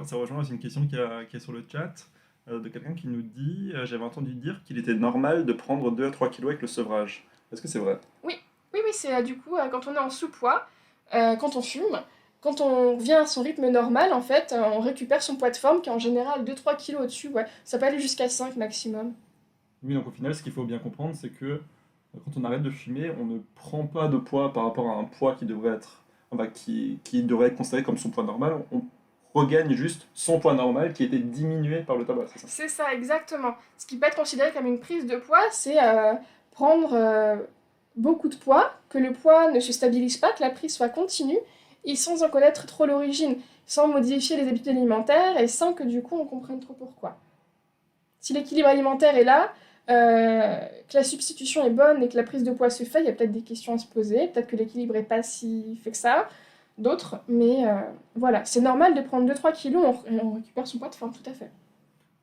ça rejoint aussi une question qui est sur le chat de quelqu'un qui nous dit j'avais entendu dire qu'il était normal de prendre 2 à 3 kilos avec le sevrage. Est-ce que c'est vrai? Oui, oui, oui, c'est du coup quand on est en sous-poids, quand on fume, quand on revient à son rythme normal, en fait, on récupère son poids de forme qui est en général 2-3 kilos au-dessus, ouais. Ça peut aller jusqu'à 5 maximum. Oui, donc au final, ce qu'il faut bien comprendre, c'est que quand on arrête de fumer, on ne prend pas de poids par rapport à un poids qui devrait être, enfin, qui devrait être considéré comme son poids normal. On regagne juste son poids normal qui était diminué par le tabac, c'est ça? C'est ça, exactement. Ce qui peut être considéré comme une prise de poids, c'est prendre beaucoup de poids, que le poids ne se stabilise pas, que la prise soit continue, et sans en connaître trop l'origine, sans modifier les habitudes alimentaires, et sans que du coup on comprenne trop pourquoi. Si l'équilibre alimentaire est là, que la substitution est bonne et que la prise de poids se fait, il y a peut-être des questions à se poser, peut-être que l'équilibre n'est pas si fait que ça, d'autres, mais voilà, c'est normal de prendre 2-3 kilos, on récupère son poids de forme, tout à fait.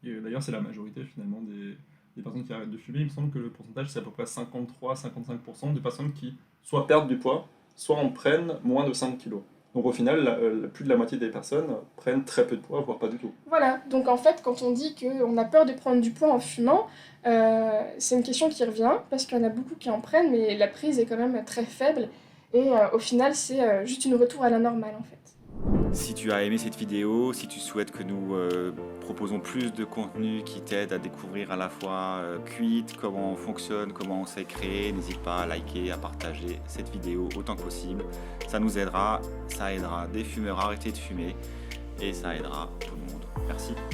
Et d'ailleurs, c'est la majorité finalement des personnes qui arrêtent de fumer. Il me semble que le pourcentage, c'est à peu près 53-55% de personnes qui soit perdent du poids, soit en prennent moins de 5 kilos. Donc au final, plus de la moitié des personnes prennent très peu de poids, voire pas du tout. Voilà, donc en fait, quand on dit qu'on a peur de prendre du poids en fumant, c'est une question qui revient, parce qu'il y en a beaucoup qui en prennent, mais la prise est quand même très faible, et au final, c'est juste une retour à la normale, en fait. Si tu as aimé cette vidéo, si tu souhaites que nous proposons plus de contenu qui t'aide à découvrir à la fois Quit, comment on fonctionne, comment on s'est créé, n'hésite pas à liker, à partager cette vidéo autant que possible. Ça nous aidera, ça aidera des fumeurs à arrêter de fumer et ça aidera tout le monde. Merci.